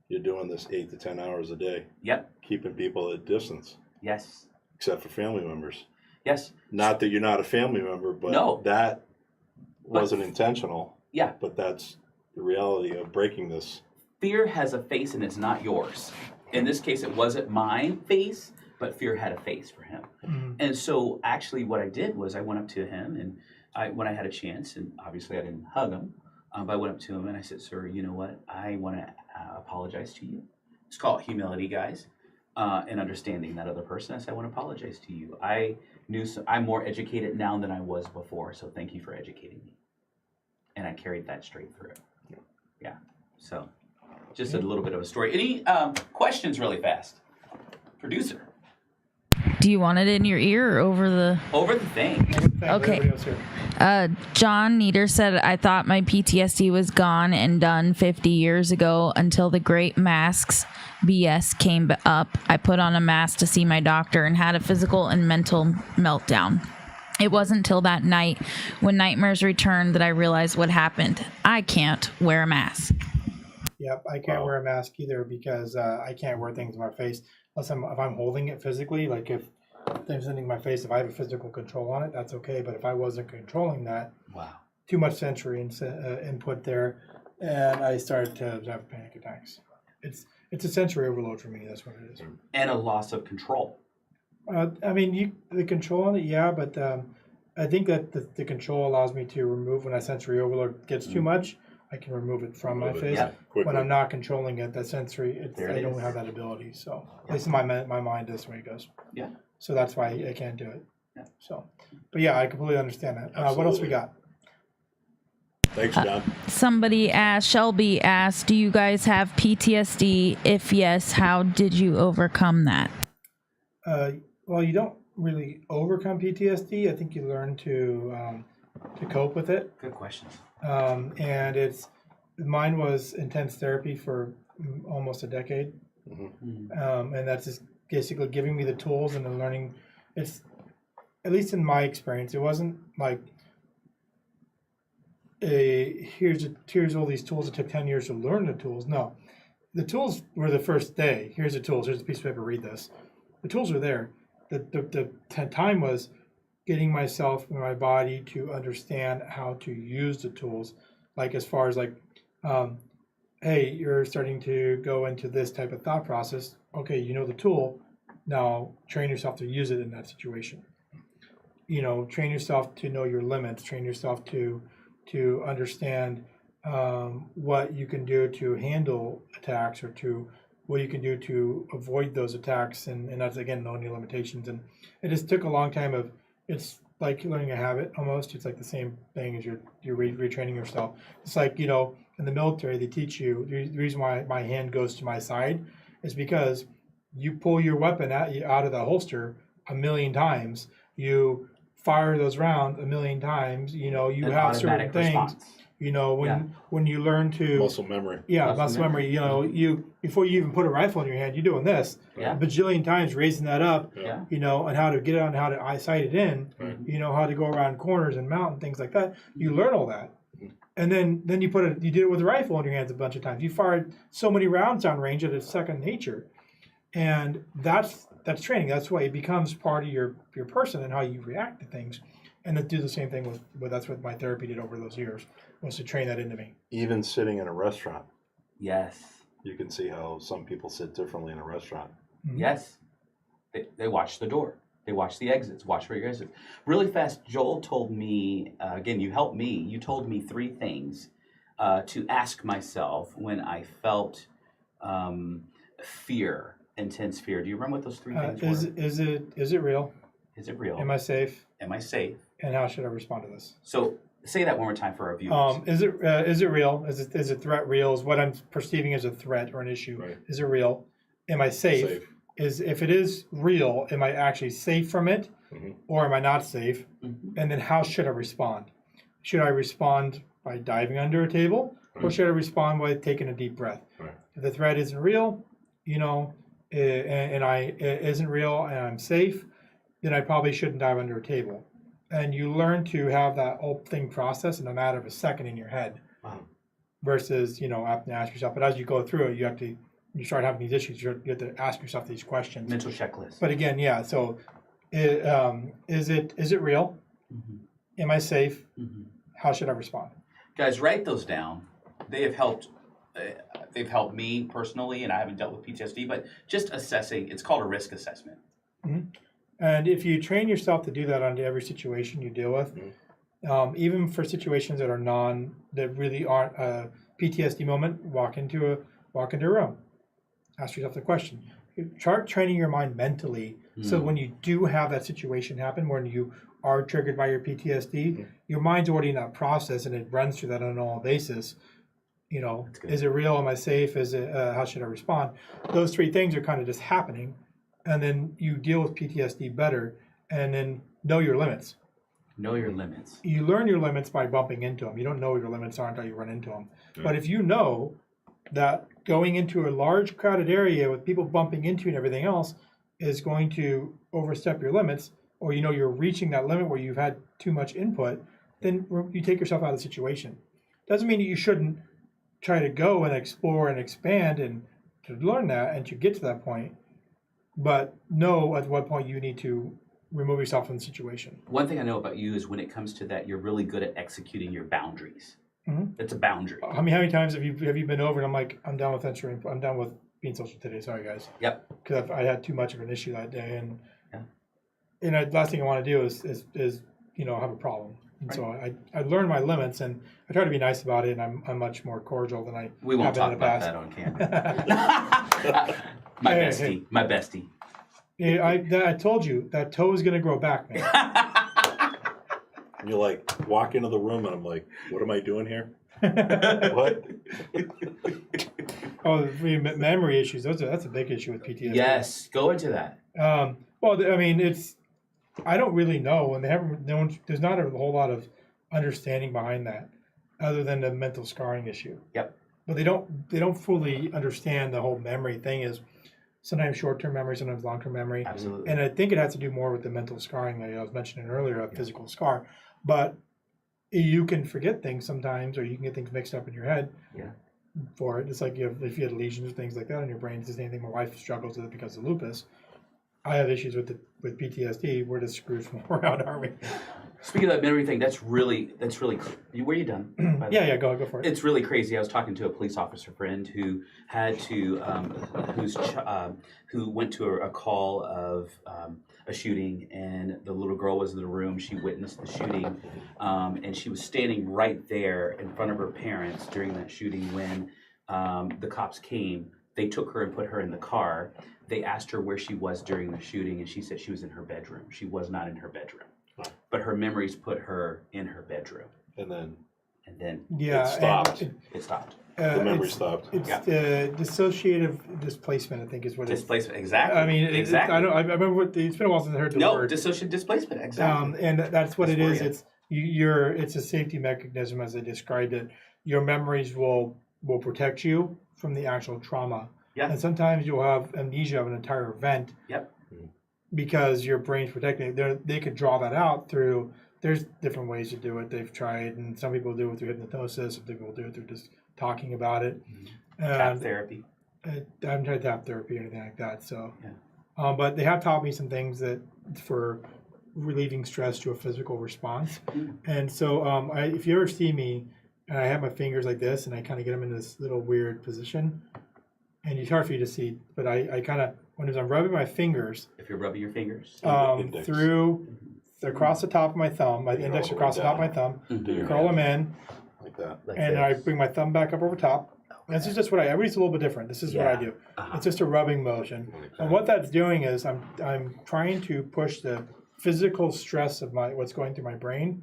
you're doing this 8 to 10 hours a day. Yep. Keeping people at distance. Yes. Except for family members. Yes. Not that you're not a family member, but that wasn't intentional. Yeah. But that's the reality of breaking this. Fear has a face, and it's not yours. In this case, it wasn't my face, but fear had a face for him. Mm-hmm. And so actually what I did was I went up to him, and when I had a chance, and obviously I didn't hug him, but I went up to him and I said, sir, you know what? I want to apologize to you. It's called humility, guys, and understanding that other person. I said, I want to apologize to you. I'm more educated now than I was before, so thank you for educating me. And I carried that straight through. Yeah. So. Just a little bit of a story. Any questions really fast? Producer. Do you want it in your ear or over the... Over the thing. Okay. John Nieder said, I thought my PTSD was gone and done 50 years ago until the great masks BS came up. I put on a mask to see my doctor and had a physical and mental meltdown. It wasn't until that night when nightmares returned that I realized what happened. I can't wear a mask. Yep, I can't wear a mask either because I can't wear things in my face unless if I'm holding it physically. Like if there's something in my face, if I have a physical control on it, that's okay. But if I wasn't controlling that, too much sensory input there, and I started to have panic attacks. It's a sensory overload for me. That's what it is. And a loss of control. I mean, the control on it, yeah, but I think that the control allows me to remove when that sensory overload gets too much. I can remove it from my face. When I'm not controlling it, that sensory, I don't have that ability. So at least in my mind, that's the way it goes. Yeah. So that's why I can't do it. Yeah. So, but yeah, I completely understand that. What else we got? Thanks, John. Shelby asked, do you guys have PTSD? If yes, how did you overcome that? Well, you don't really overcome PTSD. I think you learn to cope with it. Good questions. And mine was intense therapy for almost a decade. And that's just basically giving me the tools and the learning. It's, at least in my experience, it wasn't like here's all these tools. It took 10 years to learn the tools. No, the tools were the first day. Here's the tools. Here's a piece of paper. Read this. The tools were there. The time was getting myself and my body to understand how to use the tools. Like as far as like, hey, you're starting to go into this type of thought process. Okay, you know the tool. Now train yourself to use it in that situation. You know, train yourself to know your limits. Train yourself to understand what you can do to handle attacks or to what you can do to avoid those attacks. And that's, again, knowing your limitations. And it just took a long time it's like learning a habit almost. It's like the same thing as you're retraining yourself. It's like, you know, in the military, they teach you, the reason why my hand goes to my side is because you pull your weapon out of the holster a million times. You fire those rounds a million times. You know, you have certain things. Response. You know, when you learn to muscle memory. Yeah, muscle memory. You know, before you even put a rifle in your hand, you're doing this a bajillion times, raising that up. Yeah. You know, and how to get it on, how to eyesight it in. Right. You know, how to go around corners and mount and things like that. You learn all that, and then you you did it with a rifle in your hands a bunch of times. You fired so many rounds down range that it's second nature, and that's training. That's why it becomes part of your person and how you react to things. And to do the same thing with that's what my therapy did over those years, was to train that into me. Even sitting in a restaurant. Yes. You can see how some people sit differently in a restaurant. Mm-hmm. Yes. They watch the door. They watch the exits. Watch where your exits. Really fast, Joel told me, again, you helped me. You told me 3 things to ask myself when I felt fear, intense fear. Do you remember what those 3 things were? Is it real? Is it real? Am I safe? Am I safe? And how should I respond to this? So say that one more time for our viewers. Is it real? Is a threat real? Is what I'm perceiving as a threat or an issue? Right. Is it real? Am I safe? If it is real, am I actually safe from it, or am I not safe? Mm-hmm. And then how should I respond? Should I respond by diving under a table, or should I respond by taking a deep breath? Right. If the threat isn't real, you know, and it isn't real, and I'm safe, then I probably shouldn't dive under a table. And you learn to have that whole thing processed in a matter of a second in your head, versus, you know, having to ask yourself. But as you go through it, you start having these issues, you have to ask yourself these questions. Mental checklist. But again, yeah. So, is it real? Mm-hmm. Am I safe? Mm-hmm. How should I respond? Guys, write those down. They have helped. They've helped me personally, and I haven't dealt with PTSD, but just assessing. It's called a risk assessment. Mm-hmm. And if you train yourself to do that on every situation you deal with, even for situations that that really aren't a PTSD moment, walk into a room, ask yourself the question. Start training your mind mentally, so when you do have that situation happen, when you are triggered by your PTSD, your mind's already in that process and it runs through that on a normal basis. You know, That's good. is it real? Am I safe? Is it? How should I respond? Those three things are kind of just happening, and then you deal with PTSD better, and then know your limits. Know your limits. You learn your limits by bumping into them. You don't know what your limits are until you run into them. But if you know that going into a large crowded area with people bumping into you and everything else is going to overstep your limits, or you know you're reaching that limit where you've had too much input, then you take yourself out of the situation. Doesn't mean that you shouldn't try to go and explore and expand and to learn that and to get to that point, but know at what point you need to remove yourself from the situation. One thing I know about you is when it comes to that, you're really good at executing your boundaries. It's a boundary. How many times have you been over and I'm like, I'm done with answering, I'm done with being social today. Sorry guys. Yep. Because I had too much of an issue that day, and Yeah. last thing I want to do is you know have a problem. And so I learned my limits, and I try to be nice about it, and I'm much more cordial than I We won't have been talk in the about past. that on camera. My Hey, bestie. hey. My bestie. Yeah, I told you that toe is gonna grow back, man. And you like walk into the room and I'm like, what am I doing here? What? Oh, memory issues. That's a big issue with PTSD. Yes. Go into that. Well, I mean, I don't really know, and there's not a whole lot of understanding behind that, other than the mental scarring issue. Yep. But they don't fully understand the whole memory thing is sometimes short-term memory, sometimes long-term memory. Absolutely. And I think it has to do more with the mental scarring that I was mentioning earlier, a physical scar. But you can forget things sometimes, or you can get things mixed up in your head. Yeah. For it, it's like if you had lesions or things like that in your brain. It's the same thing. My wife struggles with it because of lupus. I have issues with PTSD. We're just screwed from all around, aren't we? Speaking of that memory thing, that's really. Were you done? by the way? Yeah, go for it. It's really crazy. I was talking to a police officer friend who had to, who went to a call of a shooting, and the little girl was in the room. She witnessed the shooting, and she was standing right there in front of her parents during that shooting when the cops came. They took her and put her in the car. They asked her where she was during the shooting, and she said she was in her bedroom. She was not in her bedroom, but her memories put her in her bedroom. And then Yeah, it stopped. It stopped. The memory stopped. It's Yeah. Dissociative displacement, I think, is what it is. Displacement, exactly. I mean, exactly. I remember it's been a while since I heard the No, word. dissociative displacement, exactly. And that's what That's it where is. it is. It's a safety mechanism, as I described it. Your memories will protect you from the actual trauma. Yeah. And sometimes you'll have amnesia of an entire event. Yep. Because your brain's protecting it. They could draw that out through. There's different ways to do it. They've tried, and some people do it through hypnosis. Some people do it through just talking about it. Tap therapy. I haven't tried tap therapy or anything like that. So, Yeah. But they have taught me some things that for relieving stress to a physical response. And so, if you ever see me, and I have my fingers like this, and I kind of get them in this little weird position, and it's hard for you to see, but I kind of when I'm rubbing my fingers, If you're rubbing your fingers. Index. through across the top of my thumb, my index all the across the way top of my down. thumb, Do your curl them hand in, like that. Like and this. I bring my thumb back up over top. This is just what everybody's a little bit different. This is what I do. Uh-huh. It's just a rubbing motion. And what that's doing is I'm trying to push the physical stress of what's going through my brain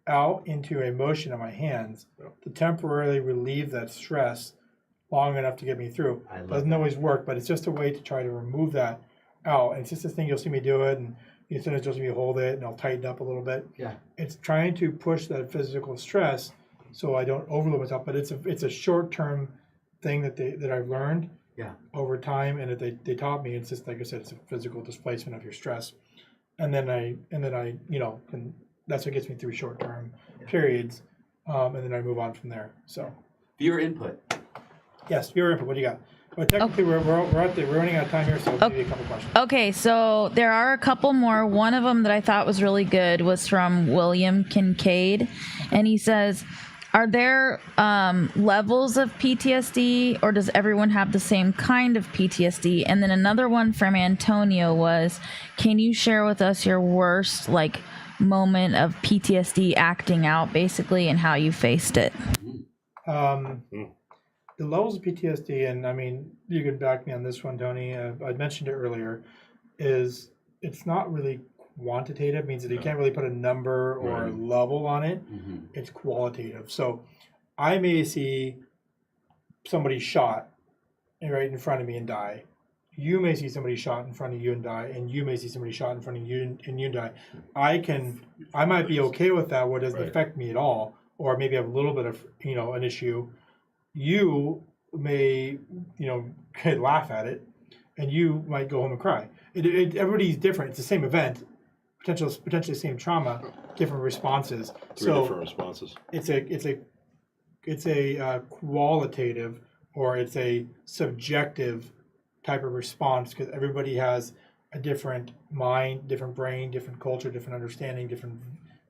out into a motion of my hands to temporarily relieve that stress long enough to get me through. I love Doesn't always work, but it's just a way to try to remove that out. And it's just this thing you'll see me do it, and sometimes you'll see me hold it, and I'll tighten up a little bit. Yeah. It's trying to push that physical stress so I don't overload myself. But it's a short-term thing that I've learned over time, and that they taught me. It's just like I said, it's a physical displacement of your stress, and then I can, that's what gets me through short-term periods, and then I move on from there. So Viewer input. yes, your input. What do you got? Well, technically, we're running out of time here, so I'll give you a couple questions. Okay, so there are a couple more. One of them that I thought was really good was from William Kincaid, and he says, are there levels of PTSD, or does everyone have the same kind of PTSD? And then another one from Antonio was, can you share with us your worst moment of PTSD acting out, basically, and how you faced it? The levels of PTSD, and I mean, you could back me on this one, Tony. I mentioned it earlier. It's not really quantitative, means that you can't really put a number or a level on it. It's qualitative. So I may see somebody shot right in front of me and die. You may see somebody shot in front of you and die, and you may see somebody shot in front of you and you die. I might be okay with that. What doesn't affect me at all, or maybe have a little bit of an issue. You may laugh at it, and you might go home and cry. Everybody's different. It's the same event, potentially same trauma, different responses. Three different responses. It's a qualitative or it's a subjective type of response because everybody has a different mind, different brain, different culture, different understanding, different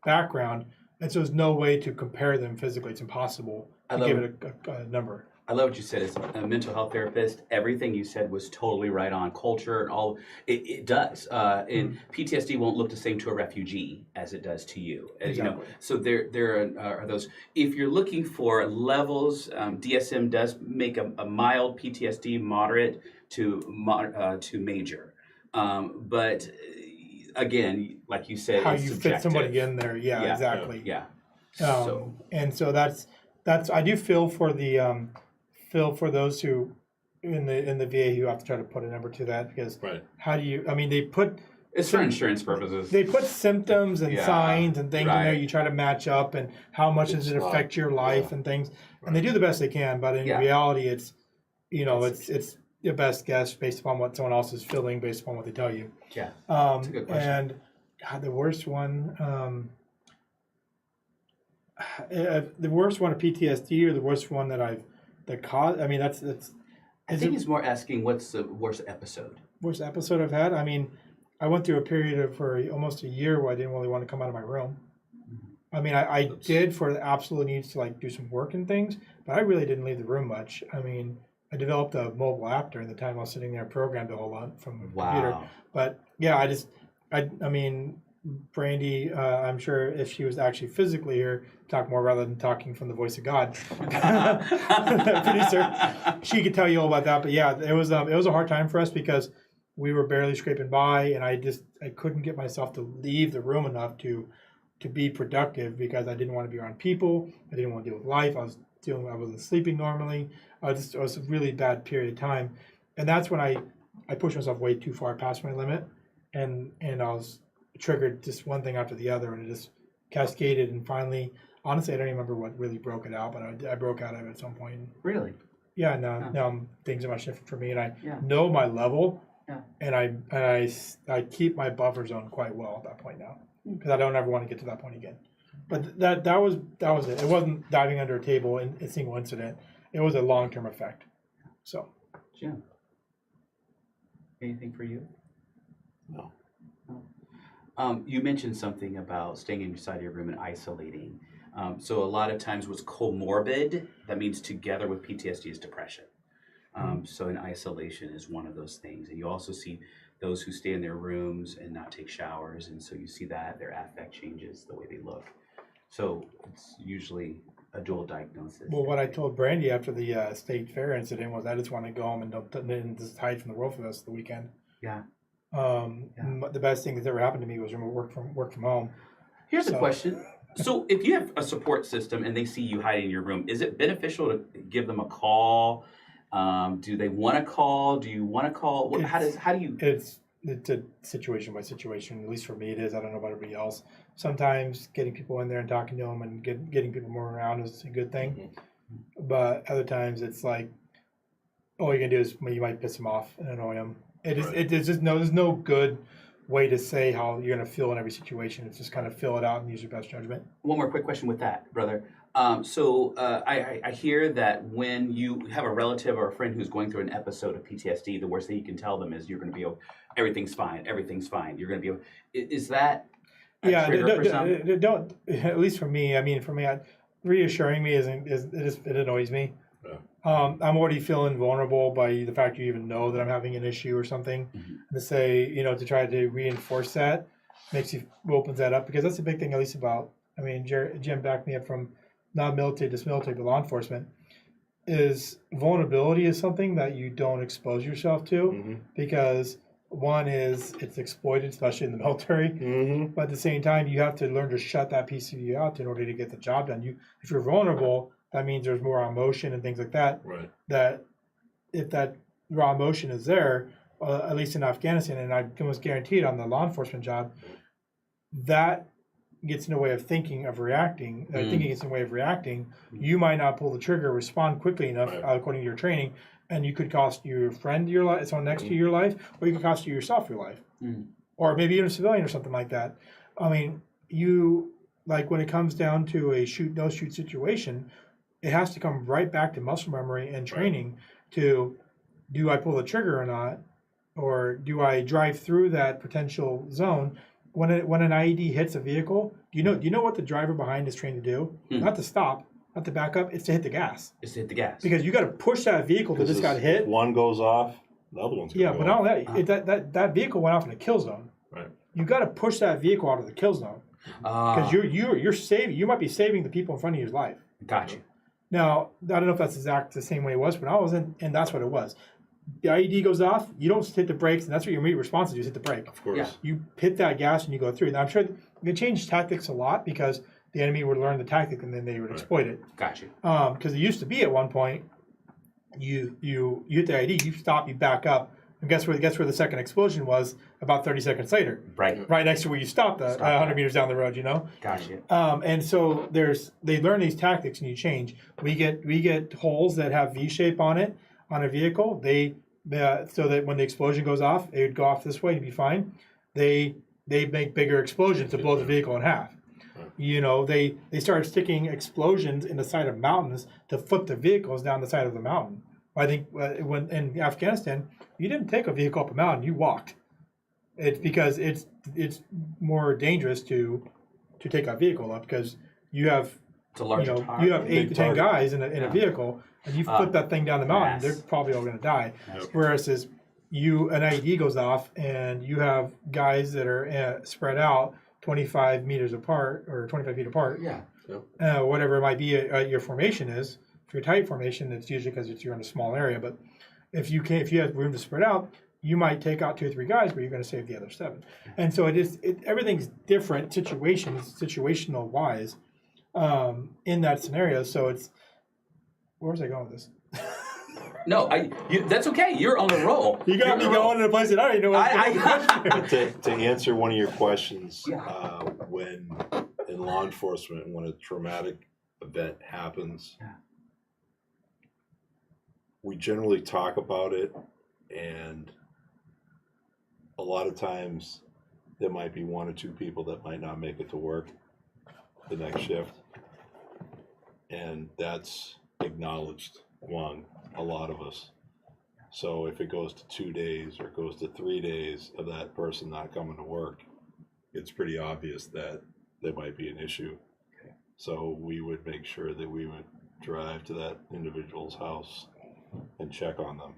background, and so there's no way to compare them physically. It's impossible to give it a number. I love what you said. As a mental health therapist, everything you said was totally right on. Culture and all, it does. And PTSD won't look the same to a refugee as it does to you. Exactly. So there are those. If you're looking for levels, DSM does make a mild PTSD, moderate to major. But again, like you said, how it's you subjective. fit somebody in there. Yeah. Exactly. Yeah. And so that's I do feel for the those who in the VA who have to try to put a number to that because how do you? I mean, they put it's for insurance purposes. They put symptoms and signs and things in there. You try to match up and how much does it affect your life and things, and they do the best they can. But in reality, it's it's your best guess based upon what someone else is feeling, based upon what they tell you. Yeah, that's a good question. And God, the worst one. The worst one of PTSD or the worst one that caused. I mean, that's. I think he's more asking what's the worst episode. Worst episode I've had. I mean, I went through a period for almost a year where I didn't really want to come out of my room. I mean, I did for the absolute needs to like do some work and things, but I really didn't leave the room much. I mean, I developed a mobile app during the time I was sitting there, programmed a whole lot from the computer. But yeah, I mean, Brandy, I'm sure if she was actually physically here, talk more rather than talking from the voice of God. Producer, she could tell you all about that. But yeah, it was a hard time for us because we were barely scraping by, and I couldn't get myself to leave the room enough to be productive because I didn't want to be around people. I didn't want to deal with life. I wasn't sleeping normally. It was a really bad period of time, and that's when I pushed myself way too far past my limit, and I was triggered just one thing after the other, and it just cascaded. And finally, honestly, I don't even remember what really broke it out, but I broke out of it at some point. Really? Yeah. Now things are much different for me, and I know my level, and I keep my buffer zone quite well at that point now because I don't ever want to get to that point again. But that was it. It wasn't diving under a table in a single incident. It was a long-term effect. So, Jim, anything for you? No. You mentioned something about staying inside your room and isolating. So a lot of times what's comorbid, that means together with PTSD, is depression. So in isolation is one of those things. And you also see those who stay in their rooms and not take showers. And so you see that their affect changes the way they look. So it's usually a dual diagnosis. Well, what I told Brandy after the state fair incident was I just want to go home and just hide from the world for the rest of the weekend. Yeah. The best thing that's ever happened to me was work from home. Here's a question. So if you have a support system and they see you hiding in your room, is it beneficial to give them a call? Do they want to call? Do you want to call? How do you? It's a situation by situation. At least for me, it is. I don't know about everybody else. Sometimes getting people in there and talking to them and getting people more around is a good thing. But other times it's like, all you can do is you might piss them off and annoy them. There's no good way to say how you're going to feel in every situation. It's just kind of fill it out and use your best judgment. One more quick question with that, brother. I hear that when you have a relative or a friend who's going through an episode of PTSD, the worst thing you can tell them is you're going to be everything's fine. Everything's fine. You're going to be. Is that a trigger for some? Don't. At least for me. I mean, for me, reassuring me it annoys me. I'm already feeling vulnerable by the fact you even know that I'm having an issue or something. To say, to try to reinforce that opens that up because that's a big thing, at least about. I mean, Jim backed me up from non-military to military to law enforcement. Is vulnerability is something that you don't expose yourself to because one is it's exploited, especially in the military. But at the same time, you have to learn to shut that piece of you out in order to get the job done. If you're vulnerable, that means there's more emotion and things like that. Right. That if that raw emotion is there, at least in Afghanistan, and I can almost guarantee it on the law enforcement job, that gets in the way of thinking of reacting. Thinking gets in the way of reacting. You might not pull the trigger, respond quickly enough according to your training, and you could cost your friend your life, someone next to you your life, or you could cost you yourself your life, or maybe even a civilian or something like that. I mean, like when it comes down to a shoot no shoot situation, it has to come right back to muscle memory and training. To do I pull the trigger or not, or do I drive through that potential zone? When an IED hits a vehicle, do you know what the driver behind is trained to do? Not to stop, not to back up. It's to hit the gas. It's to hit the gas. Because you got to push that vehicle that just got hit. If one goes off, the other one's going to go but not only that, that vehicle went off in a kill zone. Right. You got to push that vehicle out of the kill zone because you're saving. You might be saving the people in front of you's life. Gotcha. Now I don't know if that's the same way it was when I was in, and that's what it was. The IED goes off, you don't hit the brakes, and that's what your immediate response is: hit the brake. Of course. Yeah. You hit that gas and you go through. Now I'm sure they changed tactics a lot because the enemy would learn the tactic and then they would exploit it. Gotcha. Because it used to be at one point, you hit the IED, you stop, you back up, and guess where the second explosion was? About 30 seconds later. Right. Right next to where you stopped, 100 meters down the road. Gotcha. And so they learn these tactics and you change. We get holes that have V shape on it on a vehicle. So that when the explosion goes off, it would go off this way and be fine. They make bigger explosions to blow the vehicle in half. They started sticking explosions in the side of mountains to flip the vehicles down the side of the mountain. I think when in Afghanistan, you didn't take a vehicle up a mountain, you walked. It's because it's more dangerous to take a vehicle up because you have it's a larger target. you have 8 to 10 guys in a vehicle, and you flip that thing down the mountain, they're probably all going to die. Yep. Whereas an IED goes off, and you have guys that are spread out 25 meters apart or 25 feet apart. Yeah. Whatever it might be your formation is. If you're tight formation, it's usually because you're in a small area. But if you have room to spread out, you might take out 2 or 3 guys, but you're going to save the other 7. And so everything's different situational wise in that scenario. So where was I going with this? No, that's okay. You're on a roll. You got me going in a place that I don't even know what to answer one of your questions, when in law enforcement, when a traumatic event happens, we generally talk about it, and a lot of times there might be 1 or 2 people that might not make it to work the next shift, and that's acknowledged among a lot of us. So if it goes to 2 days or it goes to 3 days of that person not coming to work, it's pretty obvious that there might be an issue. Okay. So we would make sure that we would drive to that individual's house and check on them.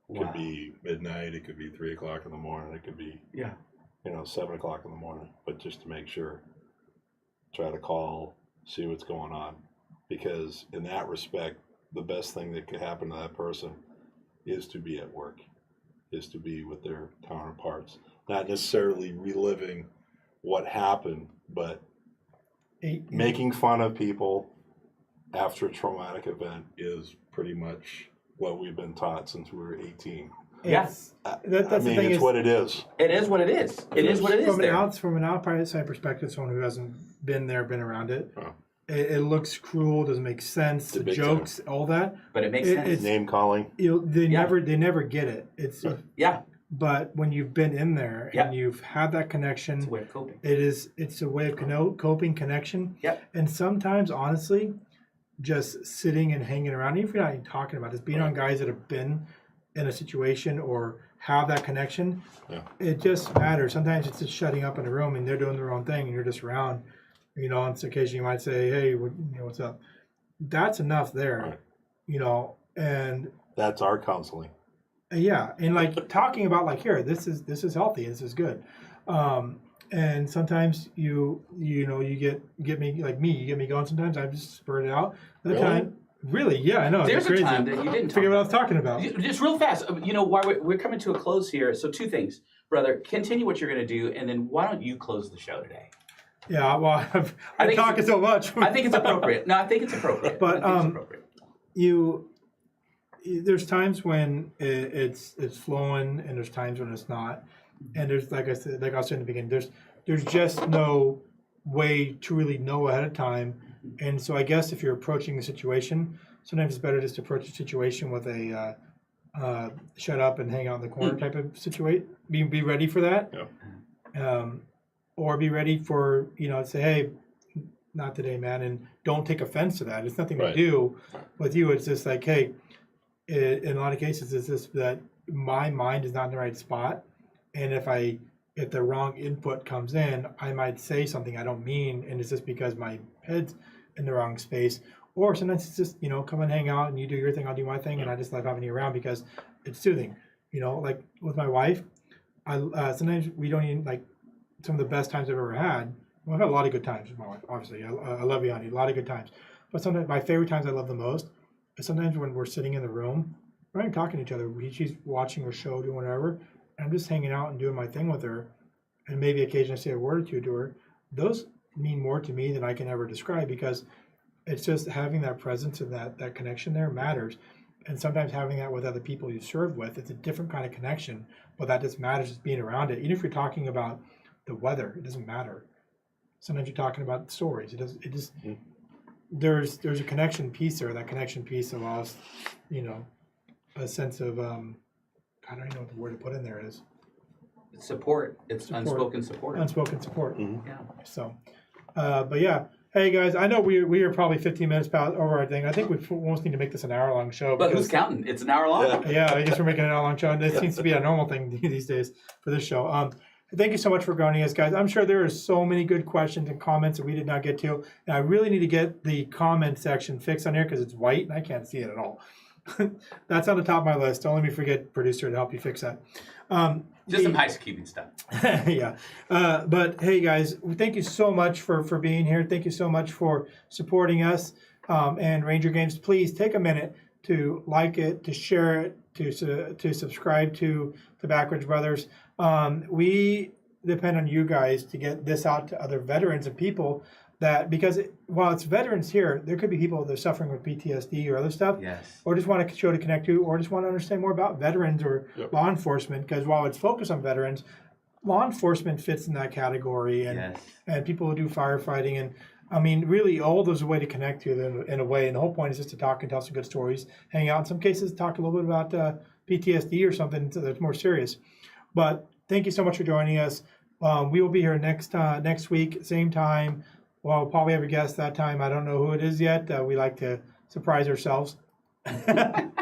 It could be midnight, it could be 3 o'clock in the morning, it could be 7 o'clock in the morning, but just to make sure, try to call, see what's going on. Because in that respect, the best thing that could happen to that person is to be at work, is to be with their counterparts. Not necessarily reliving what happened, but making fun of people after a traumatic event is pretty much what we've been taught since we were 18. Yes. That's the thing. It's what it is. It is what it is. It is what it is. From an outside perspective, someone who hasn't been there, been around it, it looks cruel, doesn't make sense, the jokes, all that. But it makes sense. It's name calling. They never get it. It's But when you've been in there and you've had that connection, it's a way of coping. It's a way of coping, connection. Yep. And sometimes, honestly, just sitting and hanging around, even if you're not even talking about this, being on guys that have been in a situation or have that connection, it just matters. Sometimes it's just shutting up in a room and they're doing their own thing and you're just around. On occasion you might say, "Hey, what's up?" That's enough there, and that's our counseling. And like talking about like here, this is healthy, this is good, and sometimes you get me going. Sometimes I just spurt it out. The time, really, I know. There's a time that you didn't figure out what I was talking about. Just real fast, while we're coming to a close here. So 2 things, brother. Continue what you're going to do, and then why don't you close the show today? Yeah, well, I I'm think talking so much. I think it's appropriate. No, I think it's appropriate. But, I think it's appropriate. There's times when it's flowing, and there's times when it's not. And there's, like I said in the beginning, there's just no way to really know ahead of time. And so I guess if you're approaching the situation, sometimes it's better just to approach the situation with a shut up and hang out in the corner type of situation. Be ready for that. Yeah. Or be ready for, say, hey, not today, man, and don't take offense to that. It's nothing to do with you. It's just like, hey, in a lot of cases, it's just that my mind is not in the right spot, and if the wrong input comes in, I might say something I don't mean, and it's just because my head's in the wrong space. Or sometimes it's just, come and hang out, and you do your thing, I'll do my thing, and I just love having you around because it's soothing. Like with my wife, sometimes we don't even, like, some of the best times I've ever had. Well, I've had a lot of good times with my wife, obviously. I love you, honey. A lot of good times. But sometimes my favorite times I love the most is sometimes when we're sitting in the room, we're not even talking to each other. She's watching her show, doing whatever. And I'm just hanging out and doing my thing with her. And maybe occasionally say a word or two to her. Those mean more to me than I can ever describe, because it's just having that presence and that connection there matters. And sometimes having that with other people you serve with, it's a different kind of connection. But that just matters, just being around it. Even if you're talking about the weather, it doesn't matter. Sometimes you're talking about stories. There's a connection piece there. That connection piece allows, a sense of, I don't even know what the word to put in there is. Support. It's unspoken support. Unspoken support. Mm-hmm. Yeah. So, but yeah. Hey guys, I know we are probably 15 minutes past over our thing. I think we almost need to make this an hour-long show. But who's counting? It's an hour long. Yeah, I guess we're making an hour-long show, and it seems to be a normal thing these days for this show. Thank you so much for joining us, guys. I'm sure there are so many good questions and comments that we did not get to, and I really need to get the comment section fixed on here because it's white and I can't see it at all. That's on the top of my list. Don't let me forget, producer, to help you fix that. Just some housekeeping stuff. Yeah. But hey, guys, thank you so much for being here. Thank you so much for supporting us and Ranger Games. Please take a minute to like it, to share it, to subscribe to the Backwards Brothers. We depend on you guys to get this out to other veterans and people because while it's veterans here, there could be people that are suffering with PTSD or other stuff. Yes. Or just want to show to connect to, or just want to understand more about veterans or law enforcement. Because while it's focused on veterans, law enforcement fits in that category, and people who do firefighting, and I mean, really, all there's a way to connect to them in a way. And the whole point is just to talk and tell some good stories, hang out. In some cases, talk a little bit about PTSD or something that's more serious. But thank you so much for joining us. We will be here next week, same time. Well, we'll probably have a guest that time. I don't know who it is yet. We like to surprise ourselves. But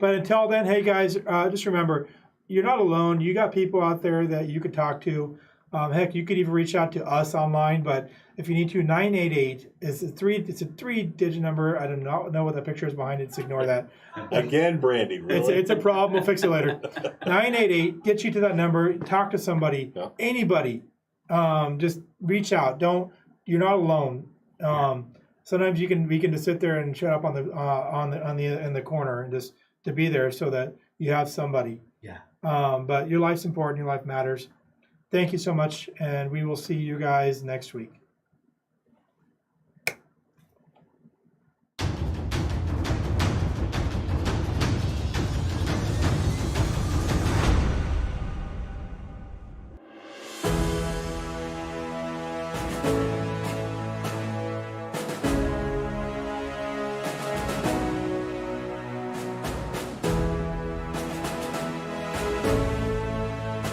until then, hey guys, just remember, you're not alone. You got people out there that you could talk to. Heck, you could even reach out to us online. But if you need to, 988 is it's a three-digit number. I do not know what the picture is behind it. Just ignore that. Again, Brandy, really? It's a problem. We'll fix it later. 988 gets you to that number. Talk to somebody, anybody. Just reach out. You're not alone. Sometimes we can just sit there and shut up in the corner and just to be there so that you have somebody. Yeah. But your life's important. Your life matters. Thank you so much, and we will see you guys next week.